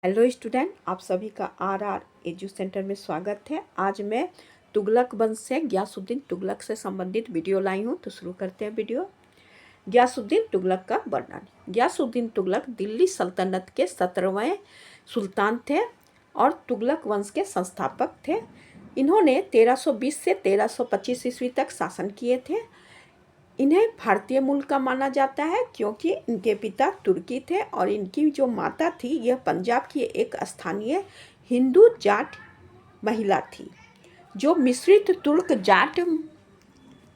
Hello student, आप सभी का आर एजू सेंटर में स्वागत है। आज मैं तुगलक वंश से गयासुद्दीन तुगलक से संबंधित वीडियो लाई हूँ। तो शुरू करते हैं वीडियो। गयासुद्दीन तुगलक का वर्णन। गयासुद्दीन तुगलक दिल्ली सल्तनत के 17वें सुल्तान थे और तुगलक वंश के संस्थापक थे। इन्होंने 1320 से 1325 ईस्वी तक शासन किए थे। इन्हें भारतीय मूल का माना जाता है क्योंकि इनके पिता तुर्की थे और इनकी जो माता थी यह पंजाब की एक स्थानीय हिंदू जाट महिला थी जो मिश्रित तुर्क जाट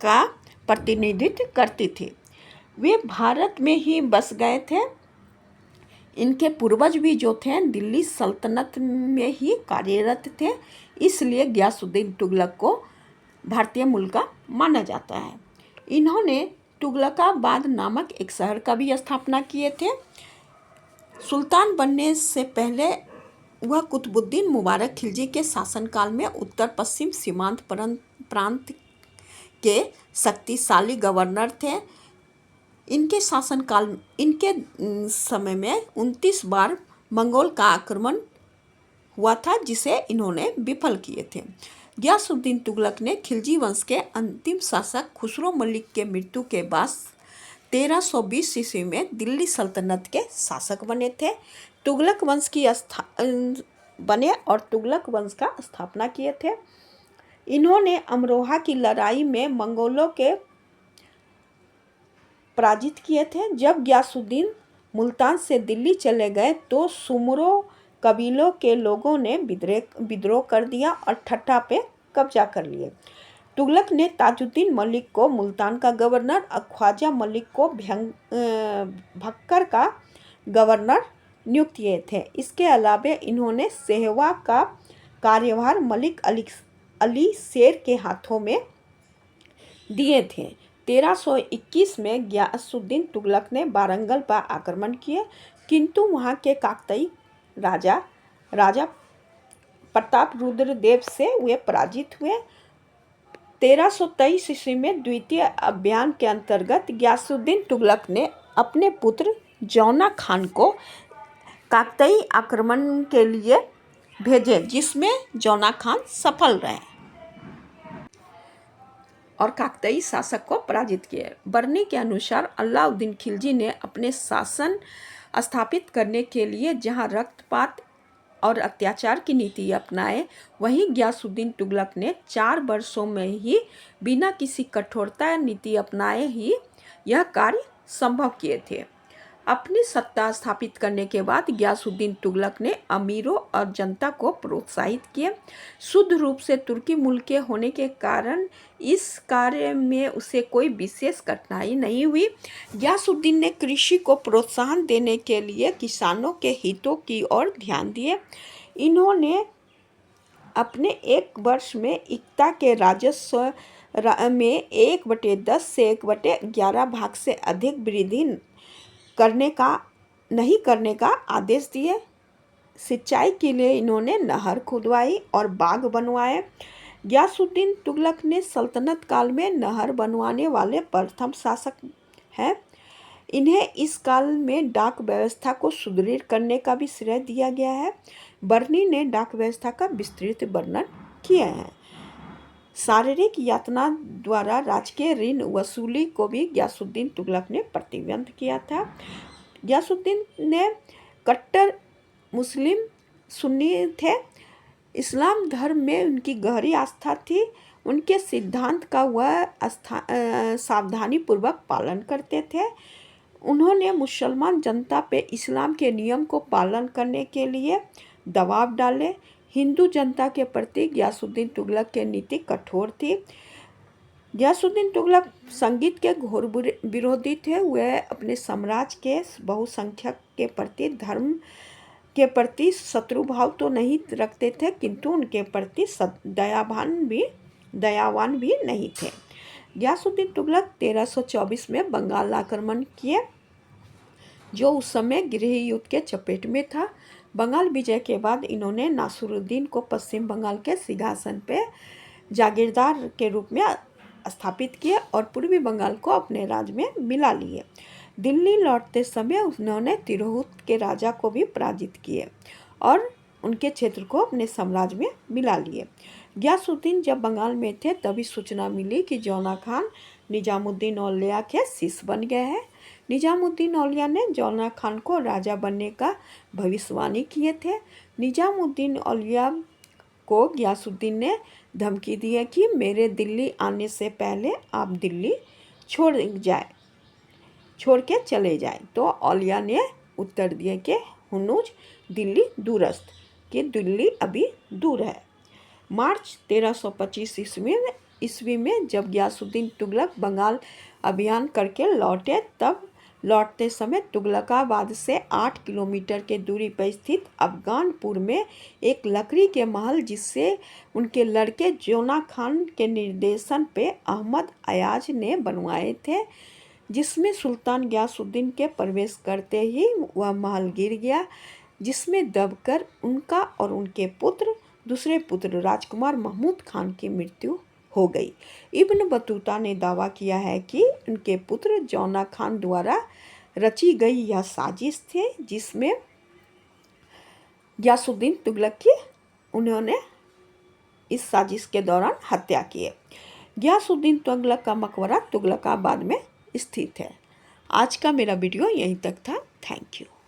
का प्रतिनिधित्व करती थी। वे भारत में ही बस गए थे। इनके पूर्वज भी जो थे दिल्ली सल्तनत में ही कार्यरत थे, इसलिए गयासुद्दीन तुगलक को भारतीय मूल का माना जाता है। इन्होंने तुगलकाबाद नामक एक शहर का भी स्थापना किए थे। सुल्तान बनने से पहले वह कुतुबुद्दीन मुबारक खिलजी के शासनकाल में उत्तर पश्चिम सीमांत प्रांत के शक्तिशाली गवर्नर थे। इनके समय में 29 बार मंगोल का आक्रमण हुआ था जिसे इन्होंने विफल किए थे। गयासुद्दीन तुगलक ने खिलजी वंश के अंतिम शासक खुसरो मलिक के मृत्यु के बाद 1320 ईस्वी में दिल्ली सल्तनत के शासक बने थे। तुगलक वंश की बने और तुगलक वंश का स्थापना किए थे। इन्होंने अमरोहा की लड़ाई में मंगोलों के पराजित किए थे। जब गयासुद्दीन मुल्तान से दिल्ली चले गए तो सुमरो कबीलों के लोगों ने विद्रोह कर दिया और ठट्ठा पे कब्जा कर लिए। तुगलक ने ताजुद्दीन मलिक को मुल्तान का गवर्नर और ख्वाजा मलिक को भक्कर का गवर्नर नियुक्त किए थे। इसके अलावा इन्होंने सेहवा का कार्यभार मलिक अली शेर के हाथों में दिए थे। 1321 में गयासुद्दीन तुगलक ने वारंगल पर आक्रमण किए, किंतु वहां के काकतीय राजा प्रताप रुद्र देव से वे पराजित हुए। 1323 ईस्वी में द्वितीय अभियान के अंतर्गत गयासुद्दीन तुगलक ने अपने पुत्र जौना खान को काकतीय आक्रमण के लिए भेजे, जिसमें जौना खान सफल रहे और काकतीय शासक को पराजित किए। बरनी के अनुसार अलाउद्दीन खिलजी ने अपने शासन स्थापित करने के लिए जहां रक्तपात और अत्याचार की नीति अपनाए, वहीं गयासुद्दीन तुगलक ने 4 वर्षों में ही बिना किसी कठोरता नीति अपनाए ही यह कार्य संभव किए थे। अपनी सत्ता स्थापित करने के बाद गयासुद्दीन तुगलक ने अमीरों और जनता को प्रोत्साहित किए। शुद्ध रूप से तुर्की मूल के होने के कारण इस कार्य में उसे कोई विशेष कठिनाई नहीं हुई। गयासुद्दीन ने कृषि को प्रोत्साहन देने के लिए किसानों के हितों की ओर ध्यान दिए। इन्होंने अपने 1 वर्ष में इक्ता के राजस्व में 1/10 से 1/11 भाग से अधिक वृद्धि नहीं करने का आदेश दिए। सिंचाई के लिए इन्होंने नहर खुदवाई और बाग बनवाए। गयासुद्दीन तुगलक ने सल्तनत काल में नहर बनवाने वाले प्रथम शासक हैं। इन्हें इस काल में डाक व्यवस्था को सुदृढ़ करने का भी श्रेय दिया गया है। बर्नी ने डाक व्यवस्था का विस्तृत वर्णन किया है। शारीरिक यातना द्वारा राजकीय ऋण वसूली को भी गयासुद्दीन तुगलक ने प्रतिबंध किया था। गयासुद्दीन ने कट्टर मुस्लिम सुन्नी थे। इस्लाम धर्म में उनकी गहरी आस्था थी। उनके सिद्धांत का वह सावधानीपूर्वक पालन करते थे। उन्होंने मुसलमान जनता पे इस्लाम के नियम को पालन करने के लिए दबाव डाले। हिंदू जनता के प्रति गयासुद्दीन तुगलक की नीति कठोर थी। गयासुद्दीन तुगलक संगीत के घोर विरोधी थे। वह अपने साम्राज्य के बहुसंख्यक के प्रति धर्म के प्रति शत्रुभाव तो नहीं रखते थे, किंतु उनके प्रति दयावान भी नहीं थे। गयासुद्दीन तुगलक 1324 में बंगाल आक्रमण किए, जो उस समय गृह युद्ध के चपेट में था। बंगाल विजय के बाद इन्होंने नासिरुद्दीन को पश्चिम बंगाल के सिंहासन पे जागीरदार के रूप में स्थापित किए और पूर्वी बंगाल को अपने राज्य में मिला लिए। दिल्ली लौटते समय उन्होंने तिरहुत के राजा को भी पराजित किए और उनके क्षेत्र को अपने साम्राज्य में मिला लिए। गयासुद्दीन जब बंगाल में थे तभी सूचना मिली कि जौना खान निजामुद्दीन औलिया के शिष्य बन गए हैं। निजामुद्दीन औलिया ने जौना खान को राजा बनने का भविष्यवाणी किए थे। निजामुद्दीन औलिया को गयासुद्दीन ने धमकी दी है कि मेरे दिल्ली आने से पहले आप दिल्ली छोड़ के चले जाए। तो औलिया ने उत्तर दिया कि हुनूज दिल्ली दूरस्थ, कि दिल्ली अभी दूर है। मार्च 1325 ईस्वी में जब गयासुद्दीन तुगलक बंगाल अभियान करके लौटे, तब लौटते समय तुगलकाबाद से 8 किलोमीटर के दूरी पर स्थित अफगानपुर में एक लकड़ी के महल, जिससे उनके लड़के जोना खान के निर्देशन पे अहमद अयाज ने बनवाए थे, जिसमें सुल्तान गयासुद्दीन के प्रवेश करते ही वह महल गिर गया, जिसमें दबकर उनका और उनके दूसरे पुत्र राजकुमार महमूद खान की मृत्यु हो गई। इब्न बतूता ने दावा किया है कि उनके पुत्र जौना खान द्वारा रची गई यह साजिश थी, जिसमें गयासुद्दीन तुगलक की उन्होंने इस साजिश के दौरान हत्या की है। गयासुद्दीन तुगलक का मकबरा तुगलकाबाद में स्थित है। आज का मेरा वीडियो यहीं तक था। Thank you.